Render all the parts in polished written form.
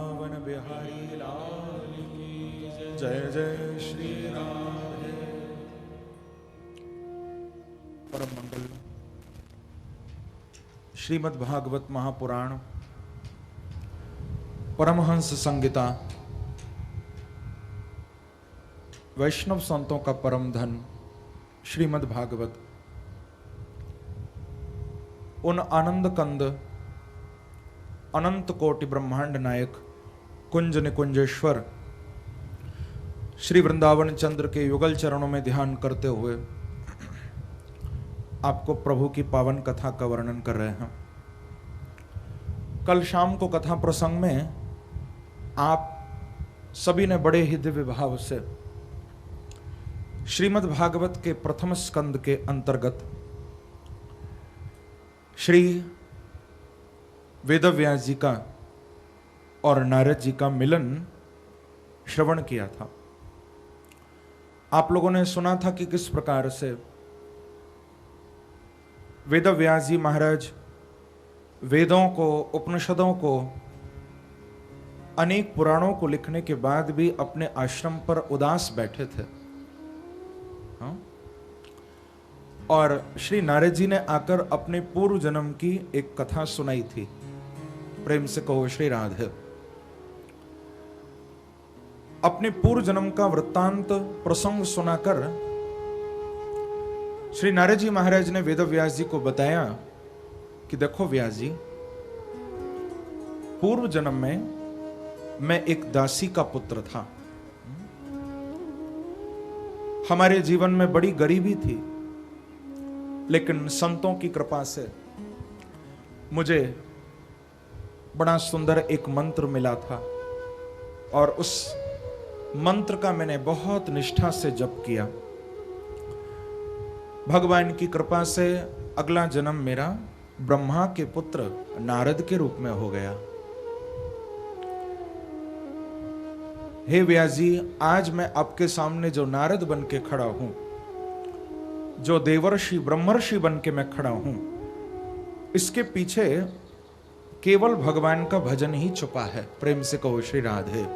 वृंदावन बिहारी लाल की जय। जय श्री राधे। परम मंगल श्रीमद् भागवत महापुराण परमहंस संहिता वैष्णव संतों का परम धन श्रीमद् भागवत उन आनंद कंद अनंत कोटि ब्रह्मांड नायक कुंज निकुंजेश्वर श्री वृंदावन चंद्र के युगल चरणों में ध्यान करते हुए आपको प्रभु की पावन कथा का वर्णन कर रहे हैं। कल शाम को कथा प्रसंग में आप सभी ने बड़े ही दिव्य भाव से श्रीमद् भागवत के प्रथम स्कंद के अंतर्गत श्री वेदव्यास जी का और नारद जी का मिलन श्रवण किया था। आप लोगों ने सुना था कि किस प्रकार से वेदव्यास जी महाराज वेदों को, उपनिषदों को, अनेक पुराणों को लिखने के बाद भी अपने आश्रम पर उदास बैठे थे। हाँ? और श्री नारद जी ने आकर अपने पूर्व जन्म की एक कथा सुनाई थी। प्रेम से कहो श्री राधे। अपने पूर्व जन्म का वृत्तांत प्रसंग सुनाकर श्री नारद जी महाराज ने वेदव्यास जी को बताया कि देखो व्यास जी, पूर्व जन्म में मैं एक दासी का पुत्र था। हमारे जीवन में बड़ी गरीबी थी, लेकिन संतों की कृपा से मुझे बड़ा सुंदर एक मंत्र मिला था और उस मंत्र का मैंने बहुत निष्ठा से जप किया। भगवान की कृपा से अगला जन्म मेरा ब्रह्मा के पुत्र नारद के रूप में हो गया। हे व्यास जी, आज मैं आपके सामने जो नारद बन के खड़ा हूं, जो देवर्षि ब्रह्मर्षि बन के मैं खड़ा हूं, इसके पीछे केवल भगवान का भजन ही छुपा है। प्रेम से कहो श्री राधे।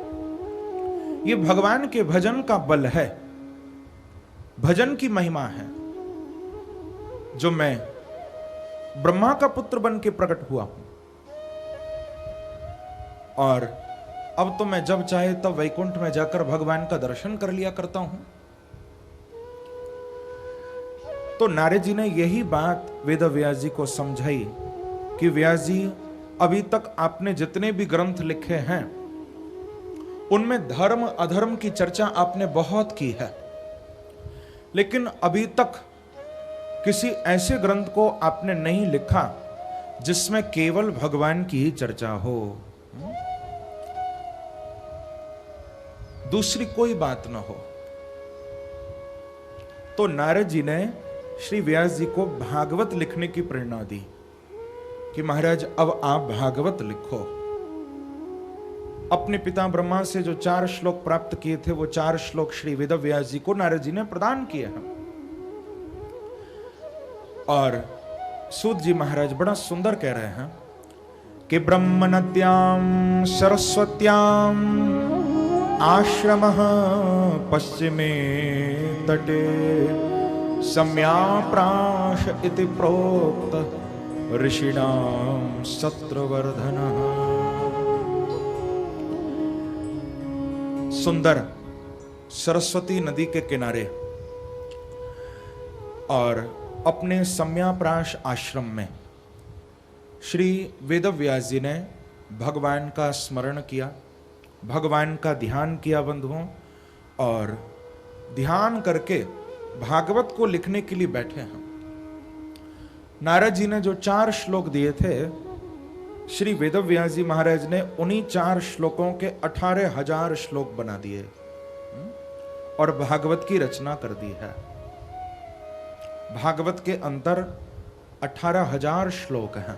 ये भगवान के भजन का बल है, भजन की महिमा है, जो मैं ब्रह्मा का पुत्र बन के प्रकट हुआ हूं। और अब तो मैं जब चाहे तब वैकुंठ में जाकर भगवान का दर्शन कर लिया करता हूं। तो नारद जी ने यही बात वेदव्यास जी को समझाई कि व्यास जी, अभी तक आपने जितने भी ग्रंथ लिखे हैं उनमें धर्म अधर्म की चर्चा आपने बहुत की है, लेकिन अभी तक किसी ऐसे ग्रंथ को आपने नहीं लिखा जिसमें केवल भगवान की ही चर्चा हो, दूसरी कोई बात ना हो। तो नारद जी ने श्री व्यास जी को भागवत लिखने की प्रेरणा दी कि महाराज अब आप भागवत लिखो। अपने पिता ब्रह्मा से जो 4 श्लोक प्राप्त किए थे, वो 4 श्लोक श्री वेदव्यास जी को नारद जी ने प्रदान किए हैं। और सूत जी महाराज बड़ा सुंदर कह रहे हैं कि ब्रह्म नद्याम सरस्वत्याम आश्रमः पश्चिमे तटे सम्याप्राश इति प्रोक्त ऋषिणाम सत्रवर्धनः। सुंदर सरस्वती नदी के किनारे और अपने सम्याप्राश आश्रम में श्री वेदव्यास जी ने भगवान का स्मरण किया, भगवान का ध्यान किया बंधुओं, और ध्यान करके भागवत को लिखने के लिए बैठे हैं। नारद जी ने जो 4 श्लोक दिए थे, श्री वेदव्यास जी महाराज ने उन्हीं 4 श्लोकों के 18,000 श्लोक बना दिए और भागवत की रचना कर दी है। भागवत के अंदर 18,000 श्लोक हैं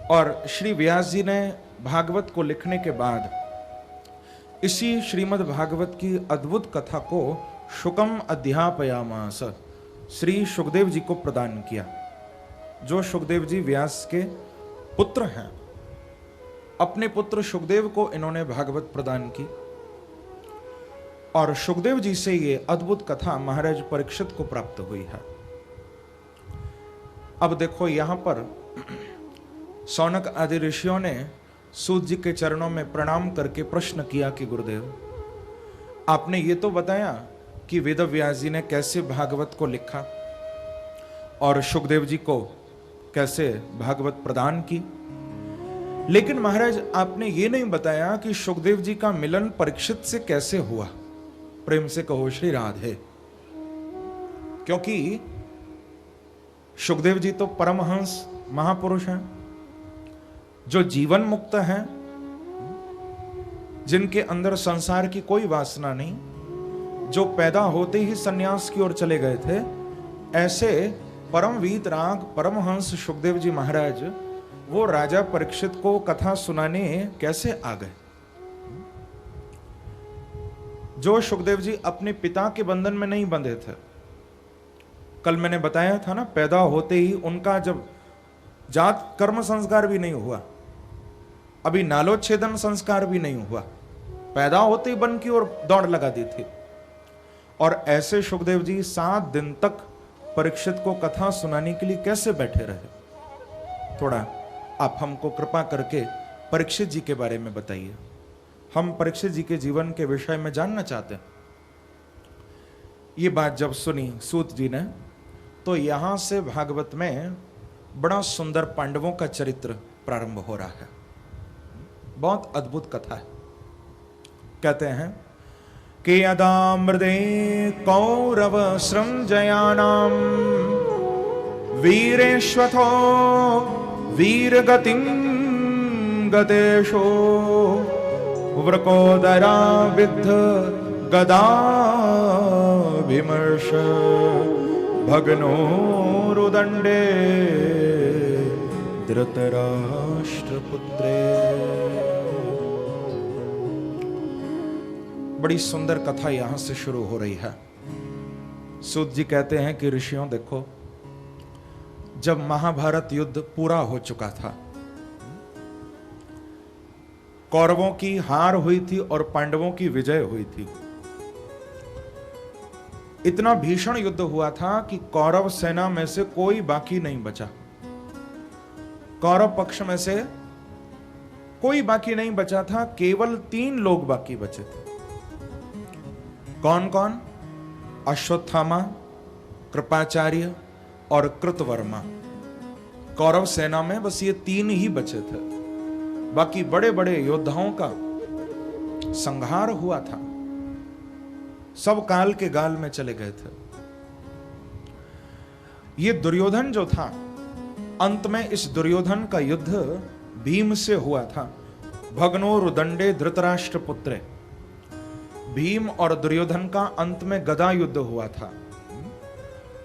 और श्री व्यास जी ने भागवत को लिखने के बाद इसी श्रीमद् भागवत की अद्भुत कथा को शुकम अध्यापयामास, श्री सुखदेव जी को प्रदान किया, जो सुखदेव जी व्यास के पुत्र हैं। अपने पुत्र सुखदेव को इन्होंने भागवत प्रदान की और सुखदेव जी से ये अद्भुत कथा महाराज परीक्षित को प्राप्त हुई है। अब देखो यहां पर शौनक आदि ऋषियों ने सूत जी के चरणों में प्रणाम करके प्रश्न किया कि गुरुदेव, आपने ये तो बताया कि वेद व्यास जी ने कैसे भागवत को लिखा और सुखदेव जी को कैसे भागवत प्रदान की, लेकिन महाराज आपने ये नहीं बताया कि सुखदेव जी का मिलन परीक्षित से कैसे हुआ। प्रेम से कहो श्री राधे। क्योंकि सुखदेव जी तो परमहंस महापुरुष हैं, जो जीवन मुक्त हैं, जिनके अंदर संसार की कोई वासना नहीं, जो पैदा होते ही सन्यास की ओर चले गए थे। ऐसे परम वीतराग परमहंस सुखदेव जी महाराज वो राजा परीक्षित को कथा सुनाने कैसे आ गए, जो सुखदेव जी अपने पिता के बंधन में नहीं बंधे थे। कल मैंने बताया था ना, पैदा होते ही उनका जब जात कर्म संस्कार भी नहीं हुआ, अभी नालोच्छेदन संस्कार भी नहीं हुआ, पैदा होते ही वन की ओर दौड़ लगा दी थी। और ऐसे सुखदेव जी 7 दिन तक परीक्षित को कथा सुनाने के लिए कैसे बैठे रहे। थोड़ा आप हमको कृपा करके परीक्षित जी के बारे में बताइए। हम परीक्षित जी के जीवन के विषय में जानना चाहते हैं। ये बात जब सुनी सूत जी ने, तो यहां से भागवत में बड़ा सुंदर पांडवों का चरित्र प्रारंभ हो रहा है। बहुत अद्भुत कथा है। कहते हैं कि यदा मृदे कौरव सृंजयानाम वीरेश्वथो वीरगतिं गतेशो वृकोदरा विद्ध गदा विमर्श भग्नो रुदंडे धृतराष्ट्रपुत्रे। बड़ी सुंदर कथा यहां से शुरू हो रही है। सूत जी कहते हैं कि ऋषियों देखो, जब महाभारत युद्ध पूरा हो चुका था, कौरवों की हार हुई थी और पांडवों की विजय हुई थी। इतना भीषण युद्ध हुआ था कि कौरव सेना में से कोई बाकी नहीं बचा। कौरव पक्ष में से कोई बाकी नहीं बचा था, केवल 3 लोग बाकी बचे थे। कौन कौन? अश्वत्थामा, कृपाचार्य और कृतवर्मा। कौरव सेना में बस ये 3 ही बचे थे। बाकी बड़े बड़े योद्धाओं का संहार हुआ था, सब काल के गाल में चले गए थे। ये दुर्योधन जो था, अंत में इस दुर्योधन का युद्ध भीम से हुआ था। भग्नो रुदंडे धृतराष्ट्र पुत्रे। भीम और दुर्योधन का अंत में गदा युद्ध हुआ था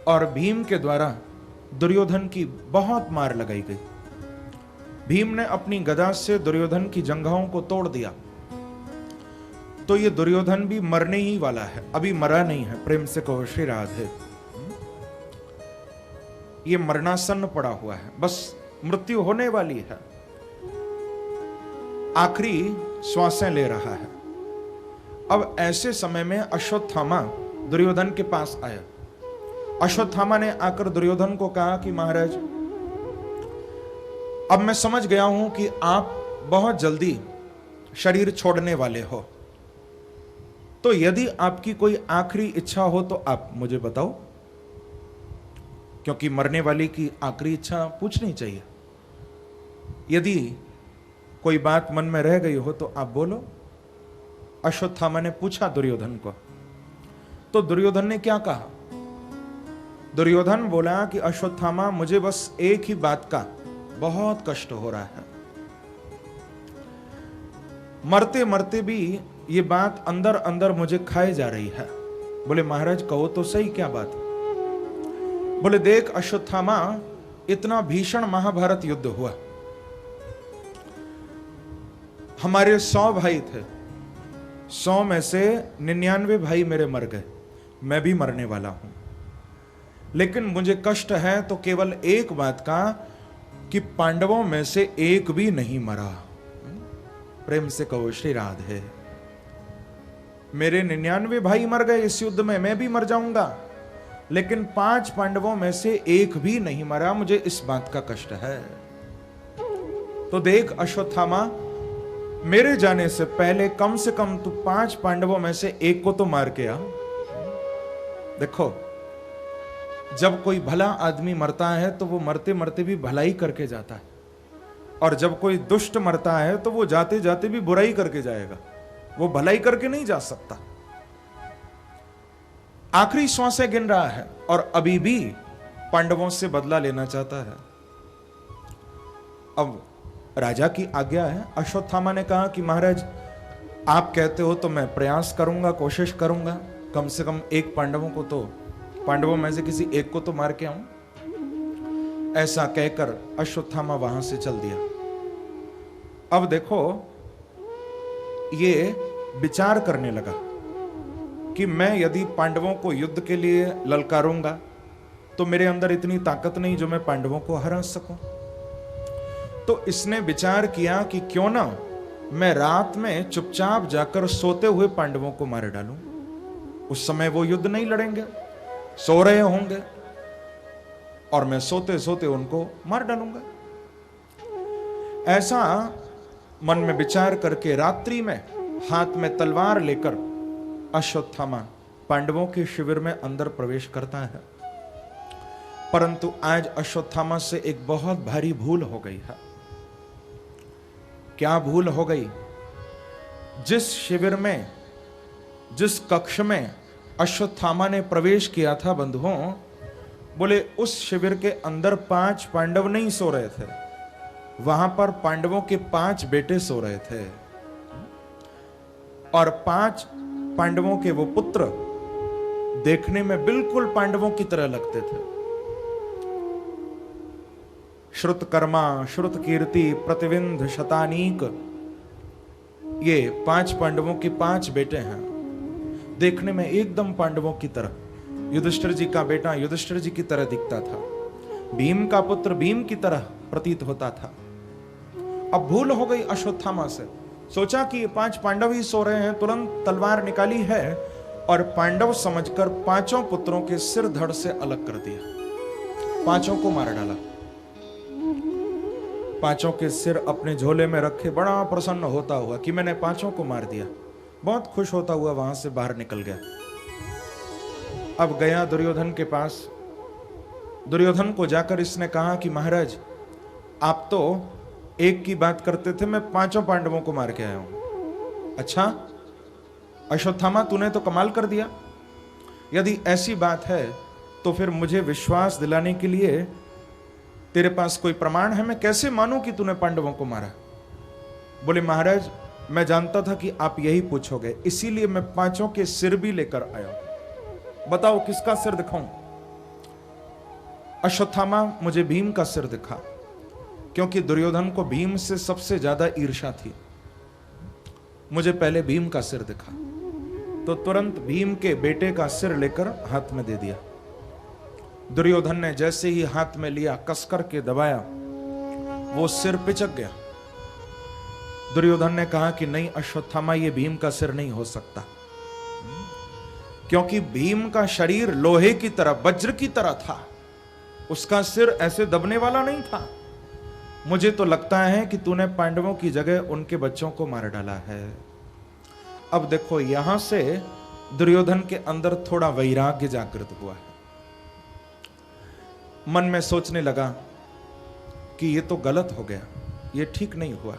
और भीम के द्वारा दुर्योधन की बहुत मार लगाई गई। भीम ने अपनी गदा से दुर्योधन की जंघाओं को तोड़ दिया। तो ये दुर्योधन भी मरने ही वाला है, अभी मरा नहीं है। प्रेम से कहो श्री राधे। ये मरणासन्न पड़ा हुआ है, बस मृत्यु होने वाली है, आखिरी श्वासें ले रहा है। अब ऐसे समय में अश्वत्थामा दुर्योधन के पास आया। अश्वत्थामा ने आकर दुर्योधन को कहा कि महाराज, अब मैं समझ गया हूं कि आप बहुत जल्दी शरीर छोड़ने वाले हो, तो यदि आपकी कोई आखिरी इच्छा हो तो आप मुझे बताओ, क्योंकि मरने वाले की आखिरी इच्छा पूछनी चाहिए। यदि कोई बात मन में रह गई हो तो आप बोलो। अश्वत्थामा ने पूछा दुर्योधन को, तो दुर्योधन ने क्या कहा? दुर्योधन बोला कि अश्वत्थामा, मुझे बस एक ही बात का बहुत कष्ट हो रहा है। मरते मरते भी ये बात अंदर अंदर मुझे खाए जा रही है। बोले महाराज कहो तो सही, क्या बात? बोले देख अश्वत्थामा, इतना भीषण महाभारत युद्ध हुआ, हमारे 100 भाई थे, 100 में से 99 भाई मेरे मर गए, मैं भी मरने वाला हूं। लेकिन मुझे कष्ट है तो केवल एक बात का कि पांडवों में से एक भी नहीं मरा। प्रेम से कहो श्री राधे। मेरे 99 भाई मर गए इस युद्ध में, मैं भी मर जाऊंगा, लेकिन 5 पांडवों में से एक भी नहीं मरा, मुझे इस बात का कष्ट है। तो देख अश्वत्थामा, मेरे जाने से कम तू 5 पांडवों में से एक को तो मार के आ। देखो, जब कोई भला आदमी मरता है तो वो मरते मरते भी भलाई करके जाता है, और जब कोई दुष्ट मरता है तो वो जाते जाते भी बुराई करके जाएगा, वो भलाई करके नहीं जा सकता। आखिरी श्वासें गिन रहा है और अभी भी पांडवों से बदला लेना चाहता है। अब राजा की आज्ञा है। अश्वत्थामा ने कहा कि महाराज, आप कहते हो तो मैं प्रयास करूंगा, कोशिश करूंगा, कम से कम एक पांडवों में से किसी एक को तो मार के आऊं। ऐसा कहकर अश्वत्थामा वहां से चल दिया। अब देखो, ये विचार करने लगा कि मैं यदि पांडवों को युद्ध के लिए ललकारूंगा तो मेरे अंदर इतनी ताकत नहीं जो मैं पांडवों को हरा सकूं। तो इसने विचार किया कि क्यों ना मैं रात में चुपचाप जाकर सोते हुए पांडवों को मार डालूं। उस समय वो युद्ध नहीं लड़ेंगे, सो रहे होंगे, और मैं सोते सोते उनको मार डालूंगा। ऐसा मन में विचार करके रात्रि में हाथ में तलवार लेकर अश्वत्थामा पांडवों के शिविर में अंदर प्रवेश करता है। परंतु आज अश्वत्थामा से एक बहुत भारी भूल हो गई है। क्या भूल हो गई? जिस शिविर में, जिस कक्ष में अश्वत्थामा ने प्रवेश किया था बंधुओं, बोले उस शिविर के अंदर 5 पांडव नहीं सो रहे थे, वहां पर पांडवों के 5 बेटे सो रहे थे, और 5 पांडवों के वो पुत्र देखने में बिल्कुल पांडवों की तरह लगते थे। श्रुतकर्मा, श्रुत कीर्ति, प्रतिविंध, शतानीक, ये 5 पांडवों के 5 बेटे हैं। देखने में एकदम पांडवों की तरह। युधिष्ठिर जी का बेटा युधिष्ठिर जी की तरह दिखता था, भीम का पुत्र भीम की तरह प्रतीत होता था। अब भूल हो गई अश्वत्थामा से। सोचा कि ये 5 पांडव ही सो रहे हैं, तुरंत तलवार निकाली है और पांडव समझकर 5 पुत्रों के सिर धड़ से अलग कर दिया, 5 को मार डाला। 5 के सिर अपने झोले में रखे बड़ा प्रसन्न होता हुआ कि मैंने 5 को मार दिया, बहुत खुश होता हुआ वहां से बाहर निकल गया। अब गया दुर्योधन के पास। दुर्योधन को जाकर इसने कहा कि महाराज, आप तो एक की बात करते थे, मैं 5 पांडवों को मार के आया हूं। अच्छा अश्वत्थामा, तूने तो कमाल कर दिया। यदि ऐसी बात है तो फिर मुझे विश्वास दिलाने के लिए तेरे पास कोई प्रमाण है? मैं कैसे मानूं कि तूने पांडवों को मारा? बोले महाराज, मैं जानता था कि आप यही पूछोगे, इसीलिए मैं 5 के सिर भी लेकर आया हूं। बताओ किसका सिर दिखाऊं? अश्वत्थामा, मुझे भीम का सिर दिखा, क्योंकि दुर्योधन को भीम से सबसे ज्यादा ईर्ष्या थी। मुझे पहले भीम का सिर दिखा, तो तुरंत भीम के बेटे का सिर लेकर हाथ में दे दिया। दुर्योधन ने जैसे ही हाथ में लिया, कसकर के दबाया, वो सिर पिचक गया। दुर्योधन ने कहा कि नहीं अश्वत्थामा, ये भीम का सिर नहीं हो सकता, क्योंकि भीम का शरीर लोहे की तरह, वज्र की तरह था, उसका सिर ऐसे दबने वाला नहीं था। मुझे तो लगता है कि तूने पांडवों की जगह उनके बच्चों को मार डाला है। अब देखो, यहां से दुर्योधन के अंदर थोड़ा वैराग्य जागृत हुआ है। मन में सोचने लगा कि ये तो गलत हो गया, ये ठीक नहीं हुआ।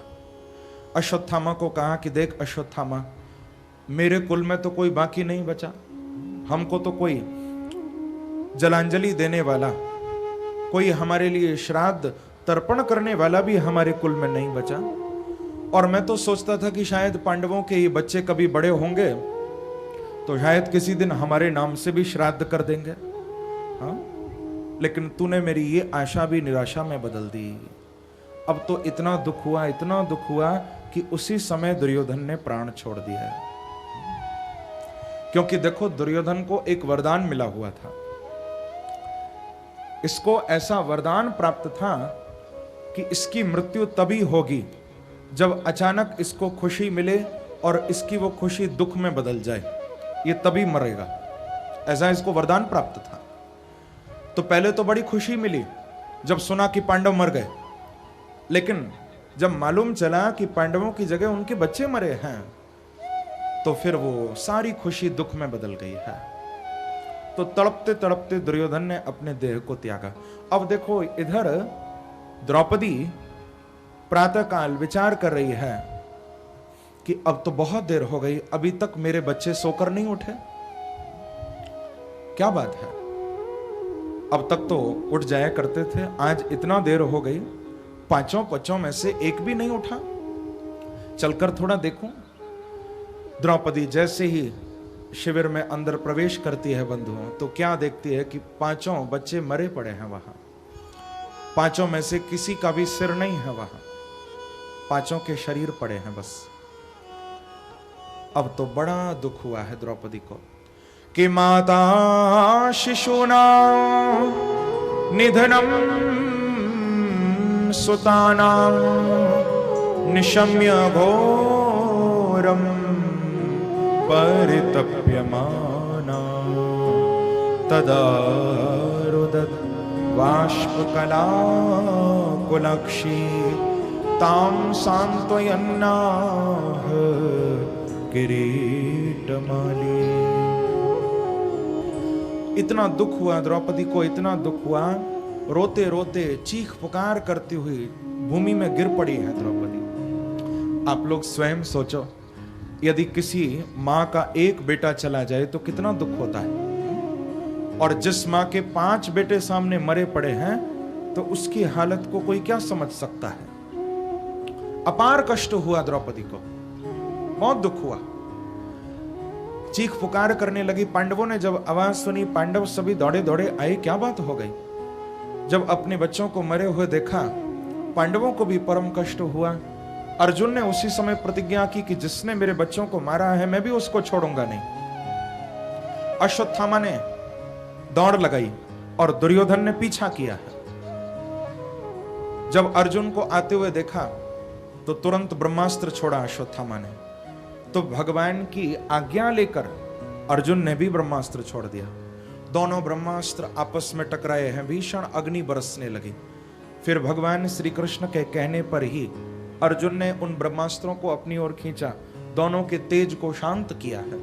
अश्वत्थामा को कहा कि देख अश्वत्थामा, मेरे कुल में तो कोई बाकी नहीं बचा, हमको तो कोई जलांजलि देने वाला, कोई हमारे लिए श्राद्ध तर्पण करने वाला भी हमारे कुल में नहीं बचा। और मैं तो सोचता था कि शायद पांडवों के ये बच्चे कभी बड़े होंगे तो शायद किसी दिन हमारे नाम से भी श्राद्ध कर देंगे। हाँ, लेकिन तूने मेरी ये आशा भी निराशा में बदल दी। अब तो इतना दुख हुआ कि उसी समय दुर्योधन ने प्राण छोड़ दिया है। क्योंकि देखो, दुर्योधन को एक वरदान मिला हुआ था। इसको ऐसा वरदान प्राप्त था कि इसकी मृत्यु तभी होगी जब अचानक इसको खुशी मिले और इसकी वो खुशी दुख में बदल जाए, ये तभी मरेगा। ऐसा इसको वरदान प्राप्त था। तो पहले तो बड़ी खुशी मिली जब सुना कि पांडव मर गए, लेकिन जब मालूम चला कि पांडवों की जगह उनके बच्चे मरे हैं, तो फिर वो सारी खुशी दुख में बदल गई है। तो तड़पते तड़पते दुर्योधन ने अपने देह को त्यागा। अब देखो, इधर द्रौपदी प्रातःकाल विचार कर रही है कि अब तो बहुत देर हो गई, अभी तक मेरे बच्चे सोकर नहीं उठे। क्या बात है, अब तक तो उठ जाया करते थे, आज इतना देर हो गई, पांचों बच्चों में से एक भी नहीं उठा। चलकर थोड़ा देखूं। द्रौपदी जैसे ही शिविर में अंदर प्रवेश करती है बंधुओं, तो क्या देखती है कि पांचों बच्चे मरे पड़े हैं वहां। पांचों में से किसी का भी सिर नहीं है वहां, पांचों के शरीर पड़े हैं बस। अब तो बड़ा दुख हुआ है द्रौपदी को कि माता शिशुना निधनम सुताना निशम्य घोरम परितप्यमाना तदा रुदत बाष्पकला कुलक्षी ताम सांत्वयन्नाह किरीटमाली। इतना दुख हुआ द्रौपदी को, इतना दुख हुआ, रोते रोते चीख पुकार करती हुई भूमि में गिर पड़ी है द्रौपदी। आप लोग स्वयं सोचो, यदि किसी मां का एक बेटा चला जाए तो कितना दुख होता है, और जिस मां के 5 बेटे सामने मरे पड़े हैं तो उसकी हालत को कोई क्या समझ सकता है। अपार कष्ट हुआ द्रौपदी को, बहुत दुख हुआ, चीख पुकार करने लगी। पांडवों ने जब आवाज सुनी, पांडव सभी दौड़े दौड़े आए, क्या बात हो गई। जब अपने बच्चों को मरे हुए देखा, पांडवों को भी परम कष्ट हुआ। अर्जुन ने उसी समय प्रतिज्ञा की कि जिसने मेरे बच्चों को मारा है मैं भी उसको छोड़ूंगा नहीं। अश्वत्थामा ने दौड़ लगाई और दुर्योधन ने पीछा किया है। जब अर्जुन को आते हुए देखा तो तुरंत ब्रह्मास्त्र छोड़ा अश्वत्थामा ने। तो भगवान की आज्ञा लेकर अर्जुन ने भी ब्रह्मास्त्र छोड़ दिया। दोनों ब्रह्मास्त्र आपस में टकराए हैं, भीषण अग्नि बरसने लगी। फिर भगवान श्री कृष्ण के कहने पर ही अर्जुन ने उन ब्रह्मास्त्रों को अपनी ओर खींचा, दोनों के तेज को शांत किया है।